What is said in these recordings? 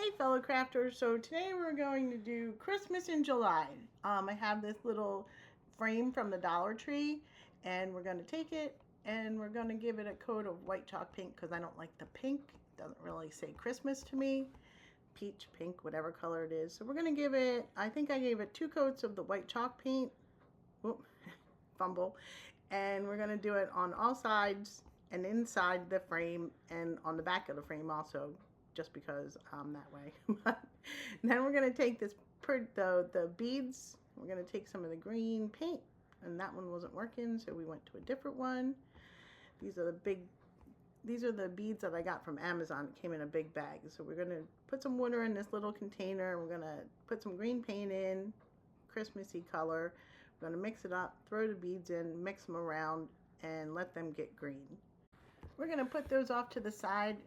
Hey fellow crafters, so today we're going to do Christmas in July. I have this little frame from the Dollar Tree and we're going to take it and we're going to give it a coat of white chalk paint because I don't like the pink. It doesn't really say Christmas to me. Peach, pink, whatever color it is. So we're going to give it, I think I gave it 2 coats of the white chalk paint. Whoop, fumble. And we're going to do it on all sides and inside the frame and on the back of the frame also, just because I'm that way. But then we're going to take the beads. We're going to take some of the green paint, and that one wasn't working, so we went to a different one. These are the beads that I got from Amazon. It came in a big bag. So we're going to put some water in this little container. We're going to put some green paint in, Christmassy color. We're going to mix it up, throw the beads in, mix them around, and let them get green. We're going to put those off to the side,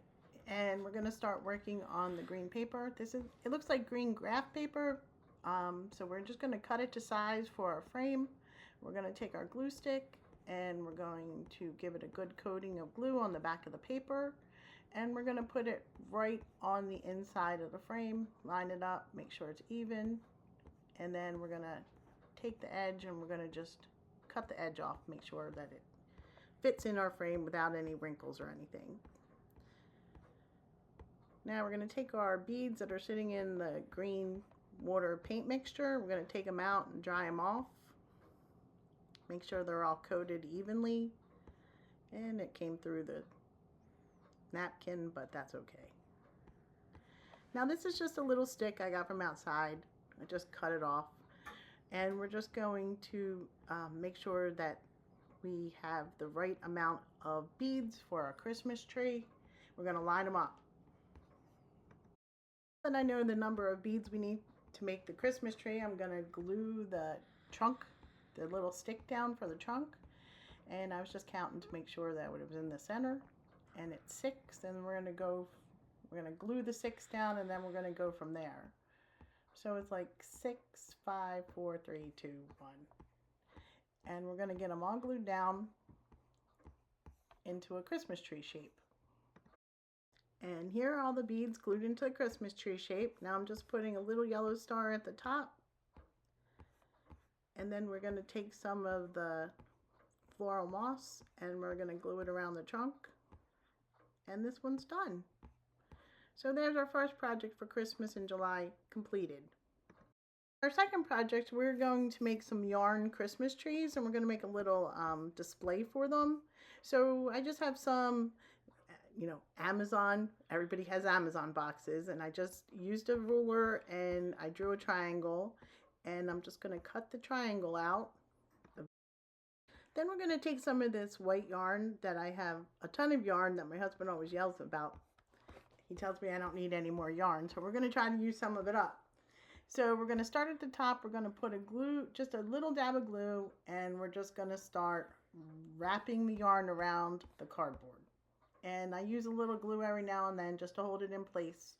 and we're going to start working on the green paper. It looks like green graph paper, so we're just going to cut it to size for our frame. We're going to take our glue stick and we're going to give it a good coating of glue on the back of the paper, and we're going to put it right on the inside of the frame, line it up, make sure it's even, and then we're going to take the edge and we're going to just cut the edge off, make sure that it fits in our frame without any wrinkles or anything. Now we're going to take our beads that are sitting in the green water paint mixture. We're going to take them out and dry them off. Make sure they're all coated evenly. And it came through the napkin, but that's okay. Now this is just a little stick I got from outside. I just cut it off. And we're just going to make sure that we have the right amount of beads for our Christmas tree. We're going to line them up. And I know the number of beads we need to make the Christmas tree. I'm going to glue the trunk, the little stick down for the trunk. And I was just counting to make sure that it was in the center. And it's 6. And we're going to glue the 6 down, and then we're going to go from there. So it's like 6, 5, 4, 3, 2, 1. And we're going to get them all glued down into a Christmas tree shape. And here are all the beads glued into the Christmas tree shape. Now I'm just putting a little yellow star at the top. And then we're going to take some of the floral moss and we're going to glue it around the trunk. And this one's done. So there's our first project for Christmas in July completed. Our second project, we're going to make some yarn Christmas trees, and we're going to make a little display for them. So I just have some, Amazon. Everybody has Amazon boxes, and I just used a ruler and I drew a triangle, and I'm just going to cut the triangle out. Then we're going to take some of this white yarn that I have a ton of yarn that my husband always yells about. He tells me I don't need any more yarn, so we're going to try to use some of it up. So we're going to start at the top. We're going to put just a little dab of glue, and we're just going to start wrapping the yarn around the cardboard. And I use a little glue every now and then just to hold it in place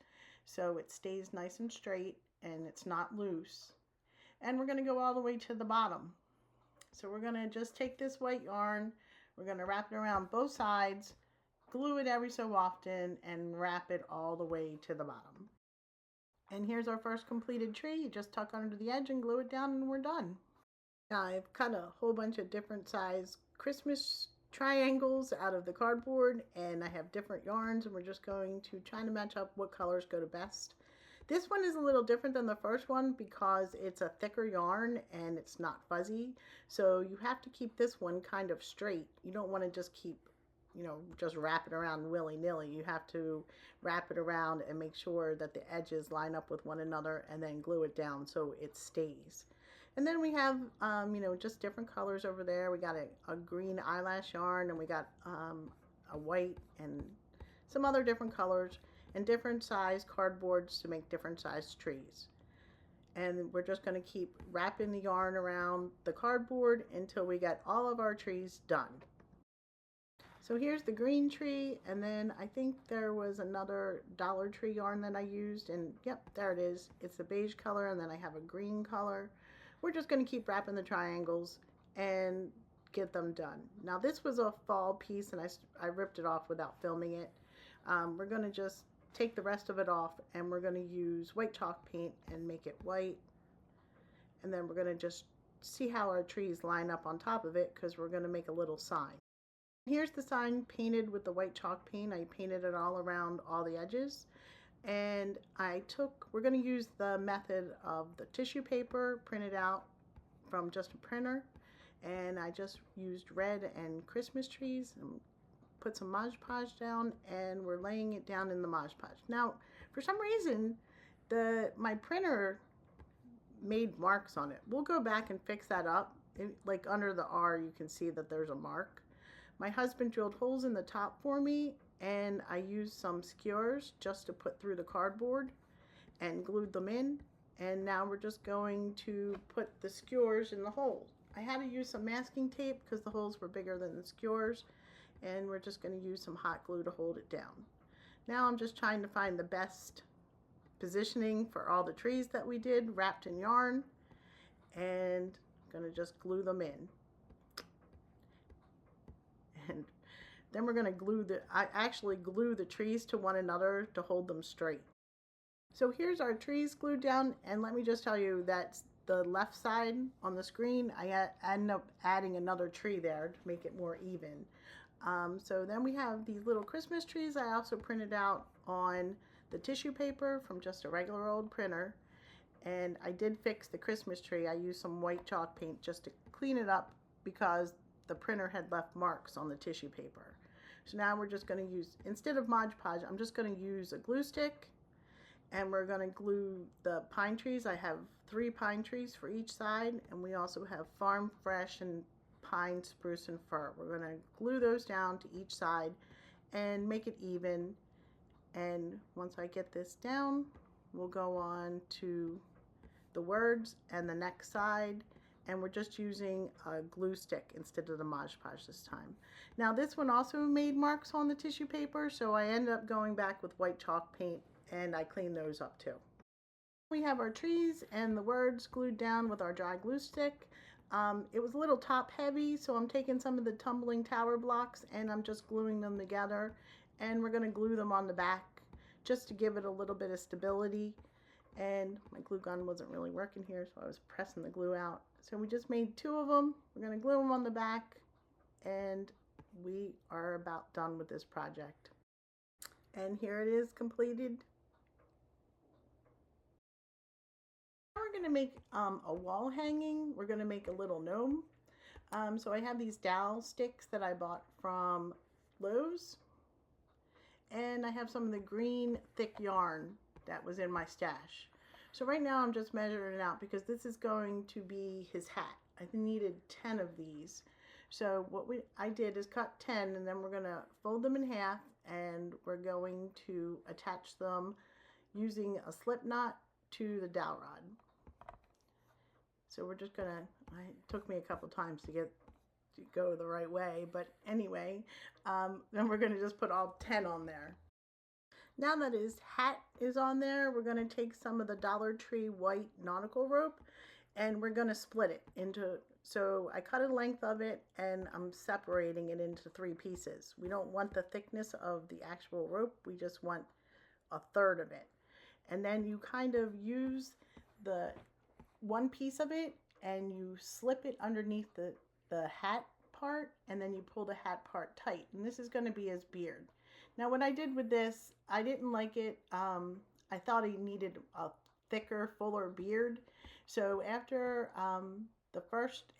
so it stays nice and straight and it's not loose. And we're going to go all the way to the bottom. So we're going to just take this white yarn, we're going to wrap it around both sides, glue it every so often, and wrap it all the way to the bottom. And here's our first completed tree. You just tuck under the edge and glue it down and we're done. Now I've cut a whole bunch of different size Christmas triangles out of the cardboard, and I have different yarns, and we're just going to try to match up what colors go to best. This one is a little different than the first one because it's a thicker yarn and it's not fuzzy. So you have to keep this one kind of straight. You don't want to just keep just wrap it around willy-nilly. You have to wrap it around and make sure that the edges line up with one another and then glue it down so it stays. And then we have, just different colors over there. We got a green eyelash yarn, and we got a white and some other different colors and different size cardboards to make different size trees. And we're just going to keep wrapping the yarn around the cardboard until we get all of our trees done. So here's the green tree, and then I think there was another Dollar Tree yarn that I used, and yep, there it is. It's the beige color, and then I have a green color. We're just going to keep wrapping the triangles and get them done. Now this was a fall piece, and I ripped it off without filming it. We're going to just take the rest of it off, and we're going to use white chalk paint and make it white. And then we're going to just see how our trees line up on top of it, because we're going to make a little sign. Here's the sign painted with the white chalk paint. I painted it all around all the edges. And we're going to use the method of the tissue paper printed out from just a printer. And I just used red and Christmas trees and put some Mod Podge down, and we're laying it down in the Mod Podge. Now, for some reason, my printer made marks on it. We'll go back and fix that up. Like under the R, you can see that there's a mark. My husband drilled holes in the top for me, and I used some skewers just to put through the cardboard and glued them in. And now we're just going to put the skewers in the holes. I had to use some masking tape because the holes were bigger than the skewers, and we're just going to use some hot glue to hold it down. Now I'm just trying to find the best positioning for all the trees that we did wrapped in yarn, and I'm going to just glue them in. And then we're going to I actually glue the trees to one another to hold them straight. So here's our trees glued down, and let me just tell you that the left side on the screen, I end up adding another tree there to make it more even. So then we have these little Christmas trees I also printed out on the tissue paper from just a regular old printer. And I did fix the Christmas tree. I used some white chalk paint just to clean it up because the printer had left marks on the tissue paper. So now we're just going to use, instead of Mod Podge, I'm just going to use a glue stick, and we're going to glue the pine trees. I have 3 pine trees for each side, and we also have Farm Fresh and pine, spruce, and fir. We're going to glue those down to each side and make it even. And once I get this down, we'll go on to the words and the next side, and we're just using a glue stick instead of the Mod Podge this time. Now this one also made marks on the tissue paper, so I ended up going back with white chalk paint, and I cleaned those up too. We have our trees and the words glued down with our dry glue stick. It was a little top heavy, so I'm taking some of the Tumbling tower blocks and I'm just gluing them together, and we're going to glue them on the back just to give it a little bit of stability. And my glue gun wasn't really working here, so I was pressing the glue out. So we just made 2 of them. We're going to glue them on the back, and we are about done with this project. And here it is completed. Now we're going to make a wall hanging. We're going to make a little gnome. So I have these dowel sticks that I bought from Lowe's, and I have some of the green thick yarn that was in my stash. So right now I'm just measuring it out because this is going to be his hat. I needed 10 of these. So what I did is cut 10, and then we're going to fold them in half, and we're going to attach them using a slip knot to the dowel rod. So we're just going to, it took me a couple times to go the right way, but anyway, then we're going to just put all 10 on there. Now that his hat is on there, we're going to take some of the Dollar Tree white nautical rope, and we're going to split it into, so I cut a length of it, and I'm separating it into 3 pieces. We don't want the thickness of the actual rope, we just want a third of it. And then you kind of use the one piece of it and you slip it underneath the hat part, and then you pull the hat part tight, and this is going to be his beard. Now what I did with this, I didn't like it. I thought he needed a thicker, fuller beard. So after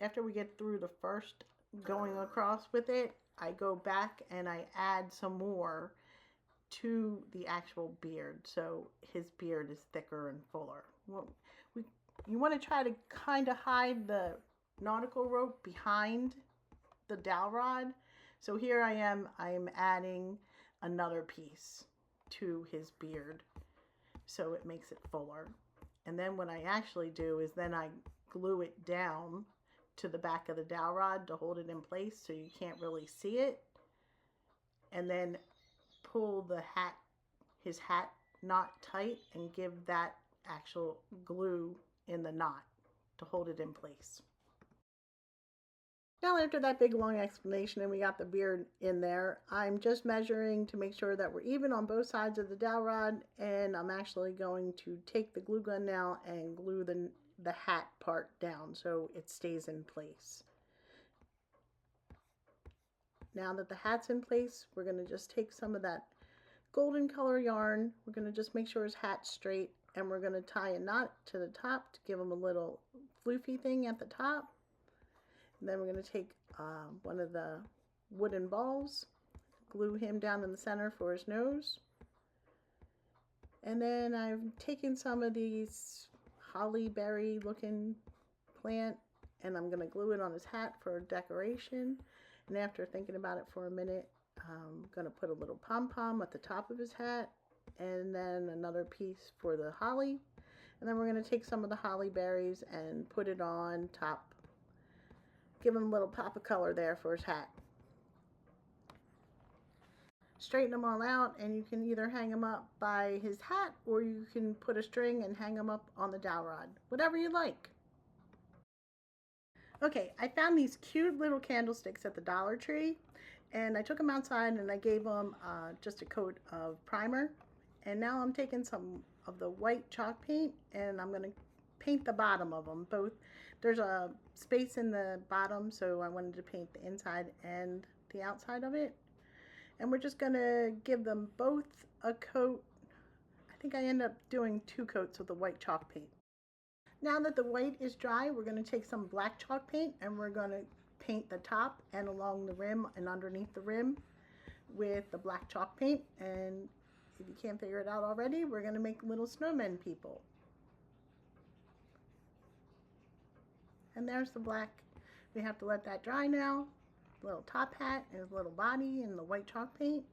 after we get through the first going across with it, I go back and I add some more to the actual beard, so his beard is thicker and fuller. Well, you want to try to kind of hide the nautical rope behind the dowel rod. So here I am adding another piece to his beard so it makes it fuller. And then what I actually do is then I glue it down to the back of the dowel rod to hold it in place so you can't really see it, and then pull his hat knot tight and give that actual glue in the knot to hold it in place. Now after that big long explanation and we got the beard in there, I'm just measuring to make sure that we're even on both sides of the dowel rod, and I'm actually going to take the glue gun now and glue the hat part down so it stays in place. Now that the hat's in place, we're going to just take some of that golden color yarn. We're going to just make sure his hat's straight, and we're going to tie a knot to the top to give him a little floofy thing at the top. And then we're going to take one of the wooden balls, glue him down in the center for his nose. And then I've taken some of these holly berry looking plant, and I'm going to glue it on his hat for decoration. And after thinking about it for a minute, I'm going to put a little pom-pom at the top of his hat, and then another piece for the holly. And then we're going to take some of the holly berries and put it on top. Give him a little pop of color there for his hat. Straighten them all out, and you can either hang them up by his hat, or you can put a string and hang them up on the dowel rod. Whatever you like. Okay, I found these cute little candlesticks at the Dollar Tree, and I took them outside and I gave them just a coat of primer. And now I'm taking some of the white chalk paint, and I'm going to paint the bottom of them both. There's a space in the bottom, so I wanted to paint the inside and the outside of it. And we're just going to give them both a coat. I think I end up doing 2 coats of the white chalk paint. Now that the white is dry, we're going to take some black chalk paint and we're going to paint the top and along the rim and underneath the rim with the black chalk paint. And if you can't figure it out already, we're going to make little snowmen people. And there's the black. We have to let that dry now. Little top hat and his little body and the white chalk paint.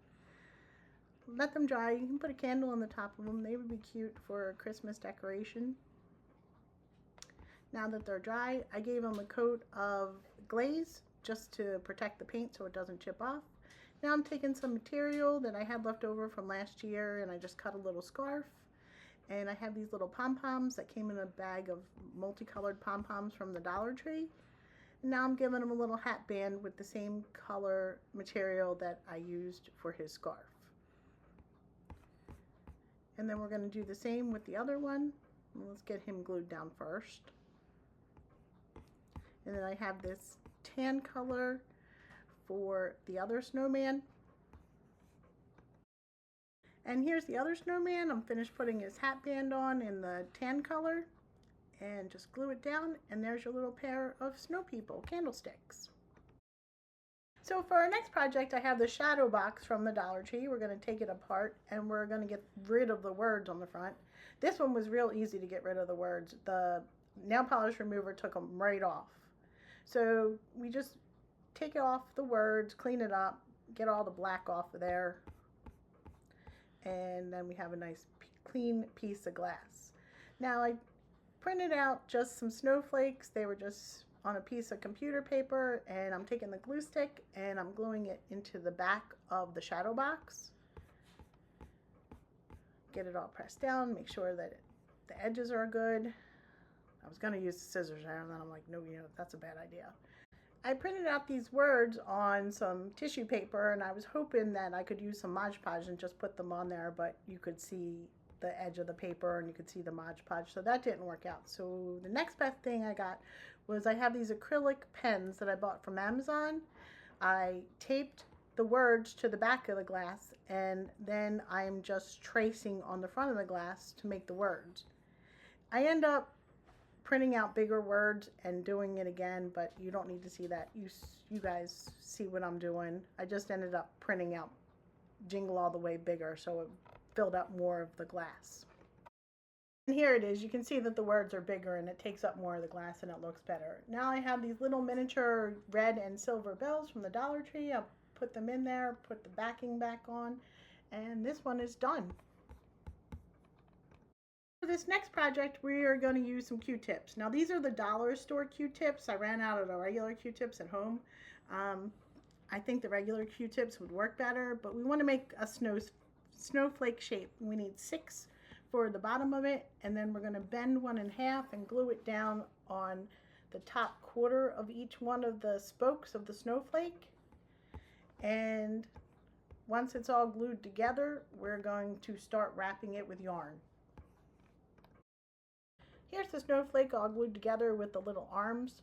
Let them dry. You can put a candle on the top of them. They would be cute for a Christmas decoration. Now that they're dry, I gave them a coat of glaze just to protect the paint so it doesn't chip off. Now I'm taking some material that I had left over from last year, and I just cut a little scarf. And I have these little pom-poms that came in a bag of multicolored pom-poms from the Dollar Tree. And now I'm giving him a little hat band with the same color material that I used for his scarf. And then we're going to do the same with the other one. Let's get him glued down first. And then I have this tan color for the other snowman. And here's the other snowman. I'm finished putting his hat band on in the tan color. And just glue it down, and there's your little pair of snow people, candlesticks. So for our next project, I have the shadow box from the Dollar Tree. We're going to take it apart, and we're going to get rid of the words on the front. This one was real easy to get rid of the words. The nail polish remover took them right off. So we just take off the words, clean it up, get all the black off of there, and then we have a nice clean piece of glass. Now I printed out just some snowflakes. They were just on a piece of computer paper, and I'm taking the glue stick and I'm gluing it into the back of the shadow box. Get it all pressed down, make sure that the edges are good. I was going to use the scissors there, and then I'm like, no, that's a bad idea. I printed out these words on some tissue paper, and I was hoping that I could use some Mod Podge and just put them on there, but you could see the edge of the paper and you could see the Mod Podge, so that didn't work out. So the next best thing I got was I have these acrylic pens that I bought from Amazon. I taped the words to the back of the glass, and then I'm just tracing on the front of the glass to make the words. I end up printing out bigger words and doing it again, but you don't need to see that. You guys see what I'm doing. I just ended up printing out Jingle all the way bigger, so it filled up more of the glass. And here it is. You can see that the words are bigger and it takes up more of the glass and it looks better. Now I have these little miniature red and silver bells from the Dollar Tree. I'll put them in there, put the backing back on, and this one is done. For this next project, we are going to use some Q-tips. Now these are the dollar store Q-tips. I ran out of the regular Q-tips at home. I think the regular Q-tips would work better, but we want to make a snowflake shape. We need 6 for the bottom of it, and then we're going to bend one in half and glue it down on the top quarter of each one of the spokes of the snowflake. And once it's all glued together, we're going to start wrapping it with yarn. Here's the snowflake all glued together with the little arms.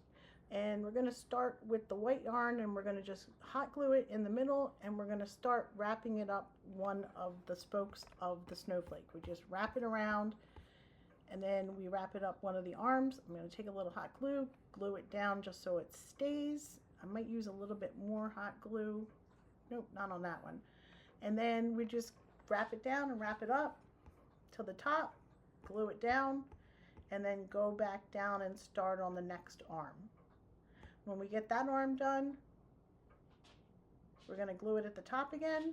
And we're going to start with the white yarn, and we're going to just hot glue it in the middle, and we're going to start wrapping it up one of the spokes of the snowflake. We just wrap it around, and then we wrap it up one of the arms. I'm going to take a little hot glue, glue it down just so it stays. I might use a little bit more hot glue. Nope, not on that one. And then we just wrap it down and wrap it up to the top, glue it down, and then go back down and start on the next arm. When we get that arm done, we're going to glue it at the top again,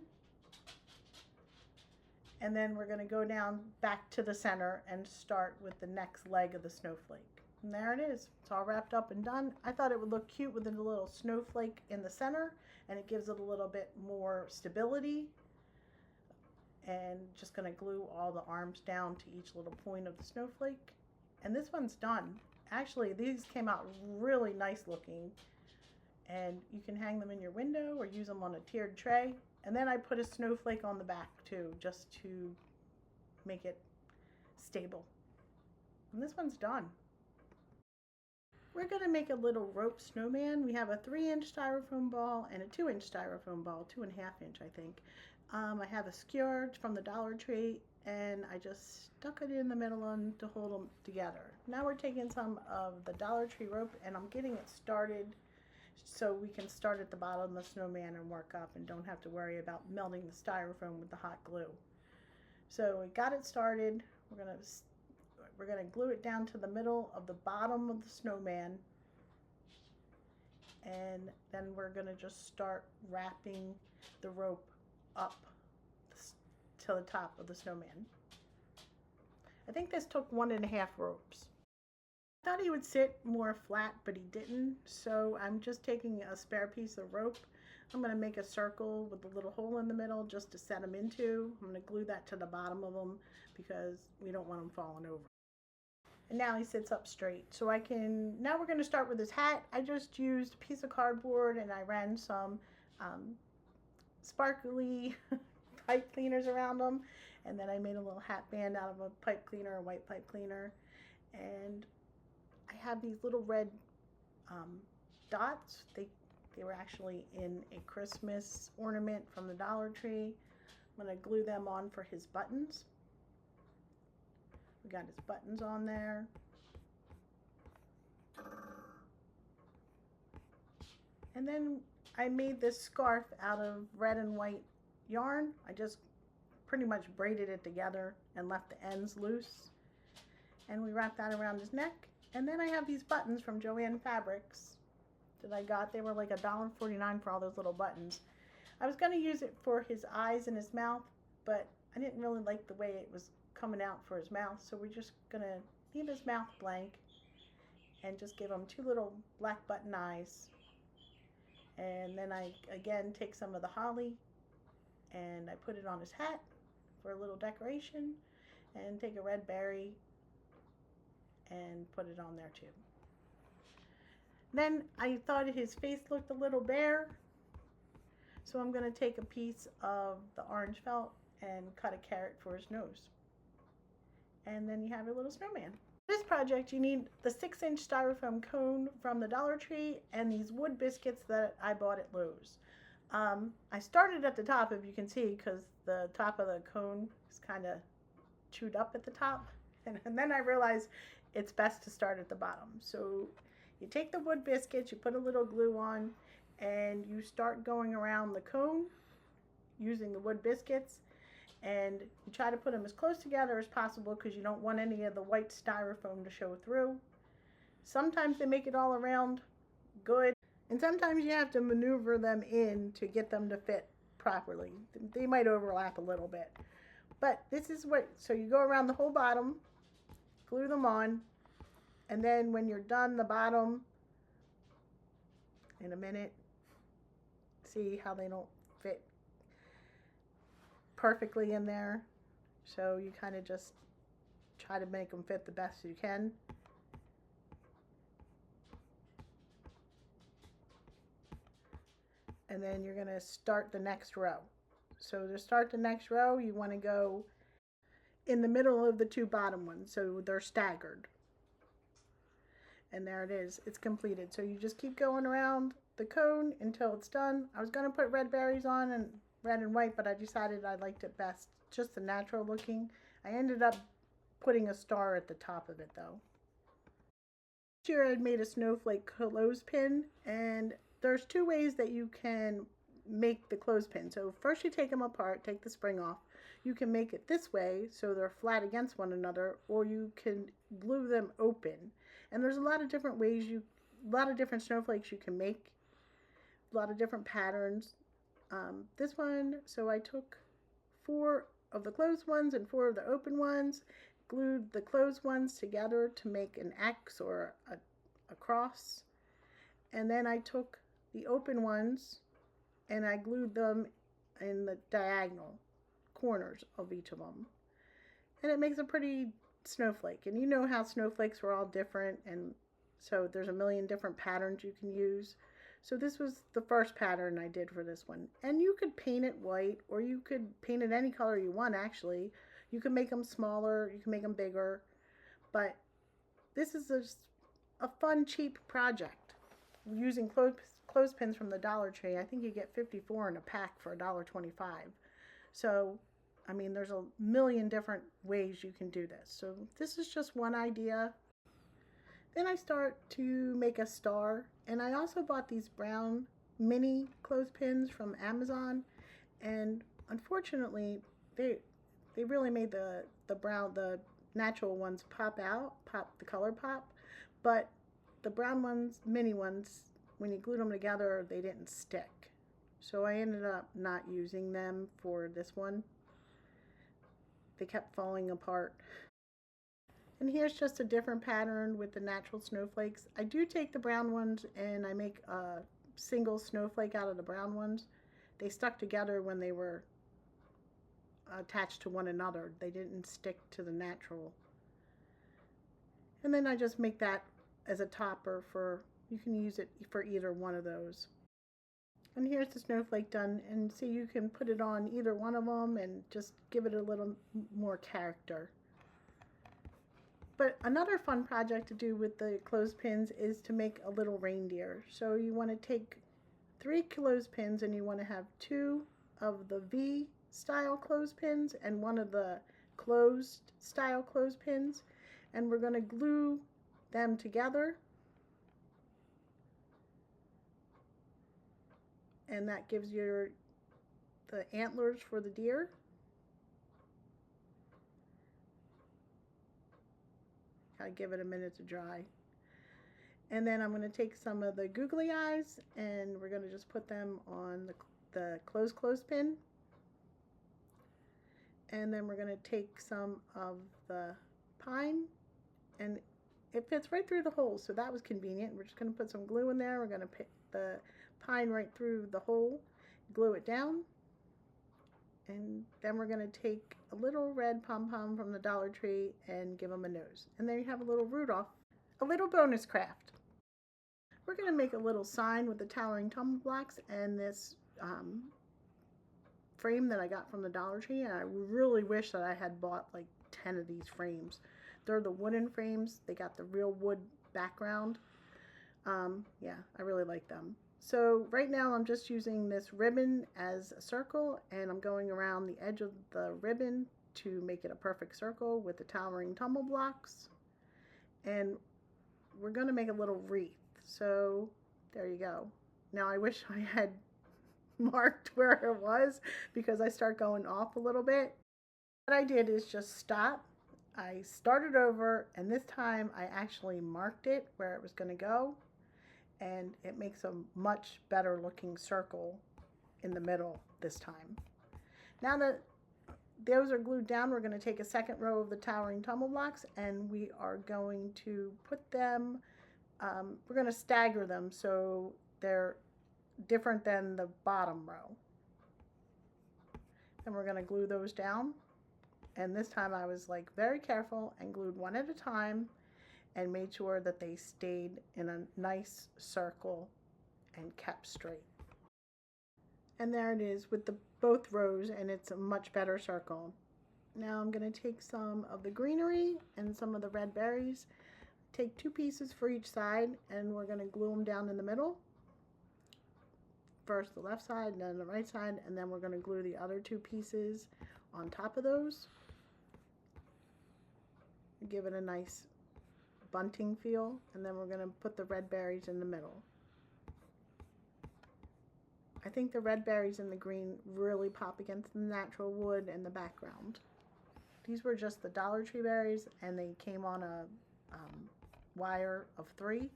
and then we're going to go down back to the center and start with the next leg of the snowflake. And there it is. It's all wrapped up and done. I thought it would look cute with a little snowflake in the center, and it gives it a little bit more stability. And just going to glue all the arms down to each little point of the snowflake. And this one's done. Actually, these came out really nice looking, and you can hang them in your window or use them on a tiered tray. And then I put a snowflake on the back too, just to make it stable. And this one's done. We're going to make a little rope snowman. We have a 3-inch styrofoam ball and a 2-inch styrofoam ball, 2.5 inch I think. I have a skewer from the Dollar Tree, and I just stuck it in the middle one to hold them together. Now we're taking some of the Dollar Tree rope, and I'm getting it started so we can start at the bottom of the snowman and work up and don't have to worry about melting the styrofoam with the hot glue. So we got it started. We're gonna glue it down to the middle of the bottom of the snowman, and then we're gonna just start wrapping the rope up to the top of the snowman. I think this took 1.5 ropes. I thought he would sit more flat, but he didn't. So I'm just taking a spare piece of rope. I'm going to make a circle with a little hole in the middle just to set him into. I'm going to glue that to the bottom of him because we don't want him falling over. And now he sits up straight. So now we're going to start with his hat. I just used a piece of cardboard, and I ran some sparkly pipe cleaners around them, and then I made a little hat band out of a pipe cleaner, a white pipe cleaner, and I have these little red dots. They were actually in a Christmas ornament from the Dollar Tree. I'm going to glue them on for his buttons. We got his buttons on there. And then I made this scarf out of red and white yarn. I just pretty much braided it together and left the ends loose. And we wrapped that around his neck. And then I have these buttons from Joann Fabrics that I got. They were like $1.49 for all those little buttons. I was going to use it for his eyes and his mouth, but I didn't really like the way it was coming out for his mouth. So we're just going to leave his mouth blank and just give him 2 little black button eyes. And then I again take some of the holly and I put it on his hat for a little decoration, and take a red berry and put it on there too. Then I thought his face looked a little bare, so I'm going to take a piece of the orange felt and cut a carrot for his nose. And then you have your little snowman. For this project you need the 6-inch styrofoam cone from the Dollar Tree and these wood biscuits that I bought at Lowe's. I started at the top, if you can see, because the top of the cone is kind of chewed up at the top, and then I realized it's best to start at the bottom. So you take the wood biscuits, you put a little glue on, and you start going around the cone using the wood biscuits, and you try to put them as close together as possible because you don't want any of the white styrofoam to show through. Sometimes they make it all around good, and sometimes you have to maneuver them in to get them to fit properly. They might overlap a little bit, but this is so you go around the whole bottom, glue them on, and then when you're done the bottom, in a minute, see how they don't fit perfectly in there. So you kind of just try to make them fit the best you can. and then you're going to start the next row. So to start the next row, you want to go in the middle of the two bottom ones, so they're staggered. And there it is, it's completed. So you just keep going around the cone until it's done. I was going to put red berries on and red and white, but I decided I liked it best just the natural looking. I ended up putting a star at the top of it though. Here I made a snowflake clothespin, and there's two ways that you can make the clothespin. So first you take them apart, take the spring off. You can make it this way so they're flat against one another, or you can glue them open. And there's a lot of different ways a lot of different snowflakes you can make, a lot of different patterns. This one, so I took 4 of the closed ones and 4 of the open ones, glued the closed ones together to make an X or a cross. And then I took the open ones and I glued them in the diagonal corners of each of them. And it makes a pretty snowflake. And you know how snowflakes were all different, and so there's a million different patterns you can use. So this was the first pattern I did for this one. And you could paint it white, or you could paint it any color you want actually. You can make them smaller, you can make them bigger, but this is a fun, cheap project using clothespins from the Dollar Tree. I think you get 54 in a pack for $1.25. So, I mean, there's a million different ways you can do this. So this is just one idea. Then I start to make a star, and I also bought these brown mini clothespins from Amazon, and unfortunately they really made the natural ones pop, the color pop, but the brown ones, mini ones, when you glued them together, they didn't stick. So I ended up not using them for this one. They kept falling apart. And here's just a different pattern with the natural snowflakes. I do take the brown ones and I make a single snowflake out of the brown ones. They stuck together when they were attached to one another. They didn't stick to the natural. And then I just make that as a topper for, you can use it for either one of those. And here's the snowflake done, and see, you can put it on either one of them and just give it a little more character. But another fun project to do with the clothespins is to make a little reindeer. So you want to take 3 clothespins and you want to have 2 of the V style clothespins and 1 of the closed style clothespins, and we're going to glue them together, and that gives you the antlers for the deer. I give it a minute to dry. And then I'm going to take some of the googly eyes and we're going to just put them on the closed clothespin. And then we're going to take some of the pine, and it fits right through the hole, so that was convenient. We're just going to put some glue in there. We're going to put the pine right through the hole, glue it down, and then we're going to take a little red pom-pom from the Dollar Tree and give them a nose. And there you have a little Rudolph, a little bonus craft. We're going to make a little sign with the towering tumble blocks and this frame that I got from the Dollar Tree, and I really wish that I had bought like 10 of these frames. They're the wooden frames. They got the real wood background. Yeah, I really like them. So right now I'm just using this ribbon as a circle, and I'm going around the edge of the ribbon to make it a perfect circle with the towering tumble blocks. And we're going to make a little wreath. So there you go. Now I wish I had marked where it was because I start going off a little bit. What I did is just stop. I started over, and this time I actually marked it where it was going to go, and it makes a much better looking circle in the middle this time. Now that those are glued down, we're going to take a second row of the towering tumble blocks and we are going to put them, we're going to stagger them so they're different than the bottom row. And we're going to glue those down. And this time I was like very careful and glued one at a time and made sure that they stayed in a nice circle and kept straight. And there it is with the both rows, and it's a much better circle. Now I'm going to take some of the greenery and some of the red berries, take 2 pieces for each side, and we're going to glue them down in the middle. First the left side and then the right side, and then we're going to glue the other 2 pieces on top of those. Give it a nice bunting feel, and then we're going to put the red berries in the middle. I think the red berries and the green really pop against the natural wood and the background. These were just the Dollar Tree berries, and they came on a wire of 3.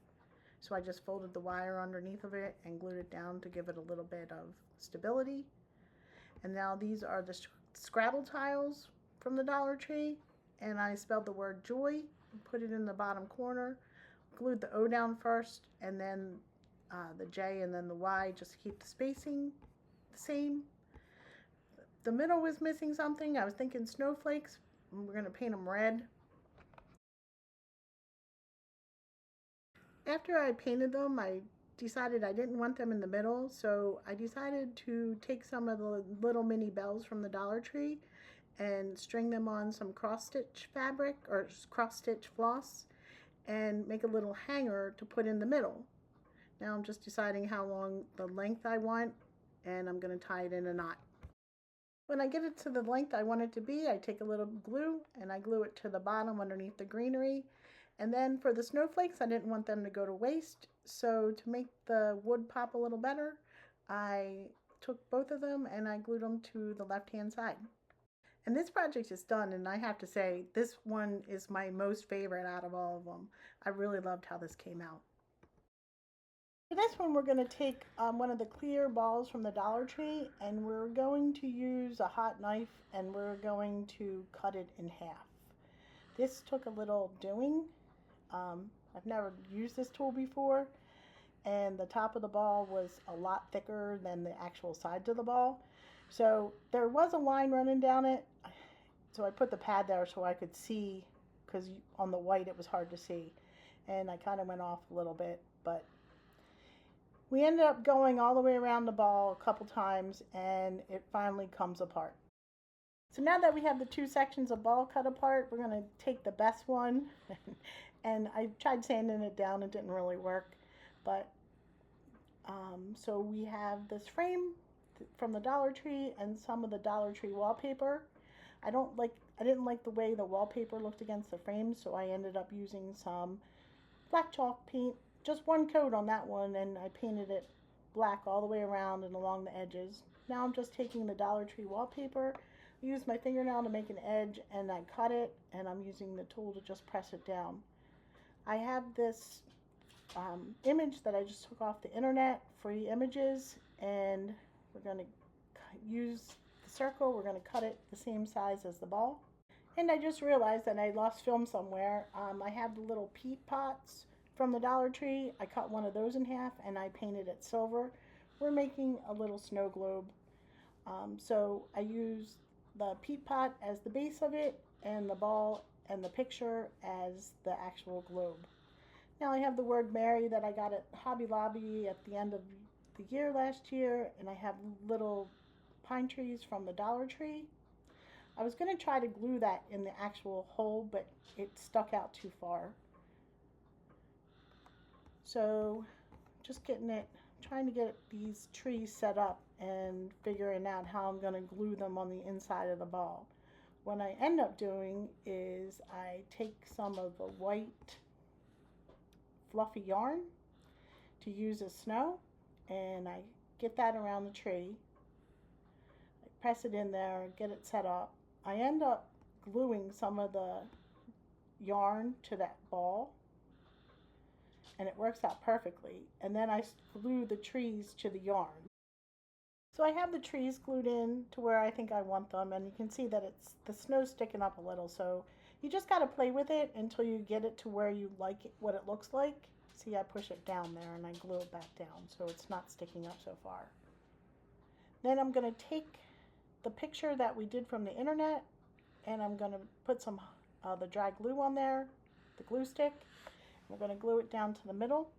So I just folded the wire underneath of it and glued it down to give it a little bit of stability. And now these are the Scrabble tiles from the Dollar Tree, and I spelled the word joy, put it in the bottom corner, glued the O down first, and then the J and then the Y, just to keep the spacing the same. The middle was missing something. I was thinking snowflakes. We're going to paint them red. After I painted them, I decided I didn't want them in the middle, so I decided to take some of the little mini bells from the Dollar Tree and string them on some cross-stitch fabric or cross-stitch floss and make a little hanger to put in the middle. Now I'm just deciding how long the length I want, and I'm going to tie it in a knot. When I get it to the length I want it to be, I take a little glue and I glue it to the bottom underneath the greenery. And then for the snowflakes, I didn't want them to go to waste, so to make the wood pop a little better, I took both of them and I glued them to the left-hand side. And this project is done, and I have to say, this one is my most favorite out of all of them. I really loved how this came out. For this one, we're going to take one of the clear balls from the Dollar Tree, and we're going to use a hot knife, and we're going to cut it in half. This took a little doing. I've never used this tool before, and the top of the ball was a lot thicker than the actual sides of the ball. So there was a line running down it, so I put the pad there so I could see, because on the white it was hard to see, and I kind of went off a little bit, but we ended up going all the way around the ball a couple times, and it finally comes apart. So now that we have the 2 sections of ball cut apart, we're going to take the best one, and I tried sanding it down. It didn't really work, but so we have this frame from the Dollar Tree and some of the Dollar Tree wallpaper. I didn't like the way the wallpaper looked against the frame, so I ended up using some black chalk paint, just 1 coat on that one, and I painted it black all the way around and along the edges. Now I'm just taking the Dollar Tree wallpaper, use my fingernail to make an edge, and I cut it, and I'm using the tool to just press it down. I have this image that I just took off the internet, free images, and we're going to use the circle. We're going to cut it the same size as the ball. And I just realized that I lost film somewhere. I have the little peat pots from the Dollar Tree. I cut one of those in half and I painted it silver. We're making a little snow globe. So I used the peat pot as the base of it, and the ball and the picture as the actual globe. Now I have the word Mary that I got at Hobby Lobby at the end of the year last year, and I have little pine trees from the Dollar Tree. I was going to try to glue that in the actual hole, but it stuck out too far. So just trying to get these trees set up and figuring out how I'm going to glue them on the inside of the ball. What I end up doing is I take some of the white fluffy yarn to use as snow, and I get that around the tree. I press it in there, get it set up. I end up gluing some of the yarn to that ball, and it works out perfectly. And then I glue the trees to the yarn. So I have the trees glued in to where I think I want them, and you can see that the snow's sticking up a little, so you just got to play with it until you get it to where you like it, what it looks like. See, I push it down there and I glue it back down so it's not sticking up so far. Then I'm going to take the picture that we did from the internet, and I'm going to put some the dry glue on there, the glue stick. We're going to glue it down to the middle,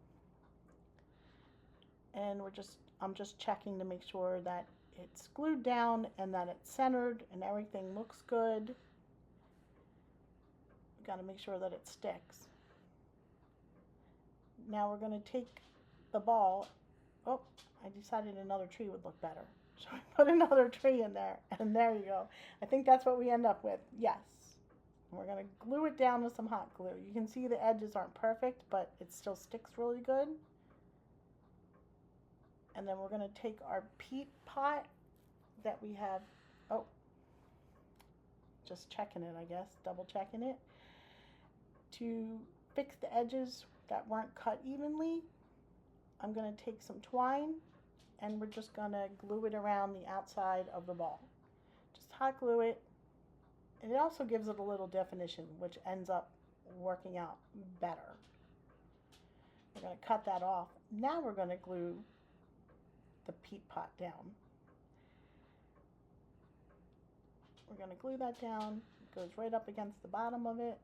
and we're just I'm just checking to make sure that it's glued down and that it's centered and everything looks good. We've got to make sure that it sticks. Now we're going to take the ball. Oh, I decided another tree would look better. So I put another tree in there, and there you go. I think that's what we end up with. Yes. And we're going to glue it down with some hot glue. You can see the edges aren't perfect, but it still sticks really good. And then we're going to take our peat pot that we have. Oh, just checking it, I guess, double checking it, to fix the edges that weren't cut evenly. I'm going to take some twine and we're just going to glue it around the outside of the ball. Just hot glue it. And it also gives it a little definition, which ends up working out better. We're going to cut that off. Now we're going to glue the peat pot down. We're going to glue that down. It goes right up against the bottom of it.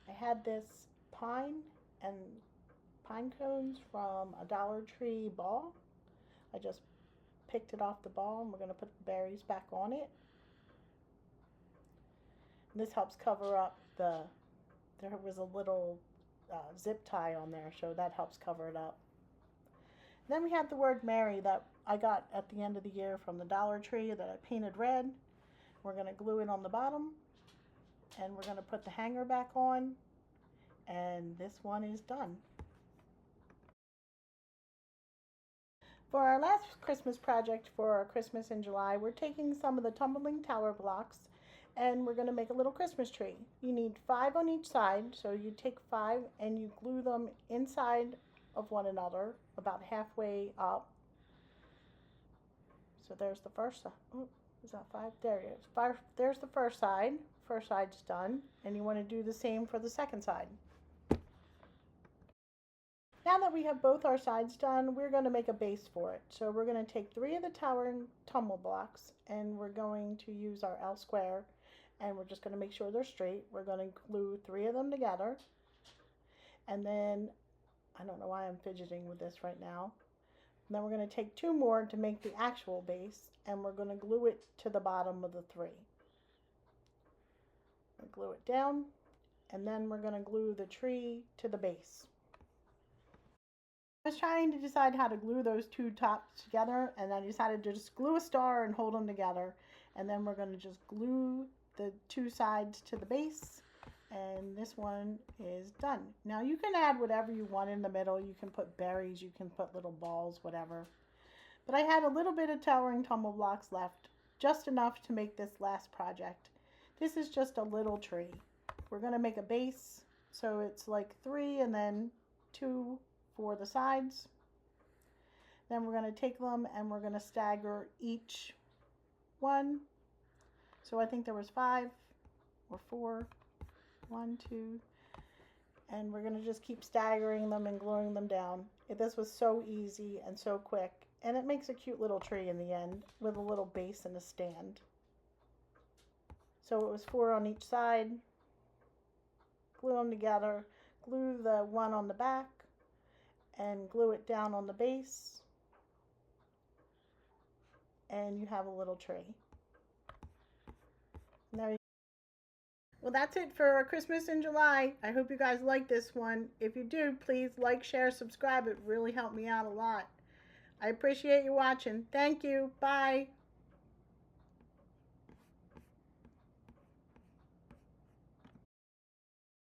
I had this pine and pine cones from a Dollar Tree ball. I just picked it off the ball and we're going to put the berries back on it. And this helps cover up there was a little zip tie on there, so that helps cover it up. And then we had the word Mary that I got at the end of the year from the Dollar Tree that I painted red. We're going to glue it on the bottom and we're going to put the hanger back on, and this one is done. For our last Christmas project for our Christmas in July, we're taking some of the Tumbling tower blocks and we're going to make a little Christmas tree. You need 5 on each side, so you take 5 and you glue them inside of one another about halfway up. So there's the first side. Oh, is that 5? There it is. 5. There's the first side. First side's done, and you want to do the same for the second side. Now that we have both our sides done, we're going to make a base for it. So we're going to take 3 of the towering tumble blocks and we're going to use our L square, and we're just going to make sure they're straight. We're going to glue 3 of them together, and then I don't know why I'm fidgeting with this right now. And then we're going to take 2 more to make the actual base, and we're going to glue it to the bottom of the 3. We'll glue it down, and then we're going to glue the tree to the base. I was trying to decide how to glue those 2 tops together, and I decided to just glue a star and hold them together, and then we're going to just glue the 2 sides to the base, and this one is done. Now you can add whatever you want in the middle. You can put berries, you can put little balls, whatever. But I had a little bit of towering tumble blocks left, just enough to make this last project. This is just a little tree. We're going to make a base, so it's like 3 and then 2 for the sides. Then we're going to take them and we're going to stagger each one. So I think there was 5 or 4. 1, 2, and we're going to just keep staggering them and gluing them down. This was so easy and so quick, and it makes a cute little tree in the end with a little base and a stand. So it was 4 on each side. Glue them together, glue the one on the back, and glue it down on the base, and you have a little tree. And there you go. Well, that's it for our Christmas in July. I hope you guys like this one. If you do, please like, share, subscribe. It really helped me out a lot. I appreciate you watching. Thank you. Bye.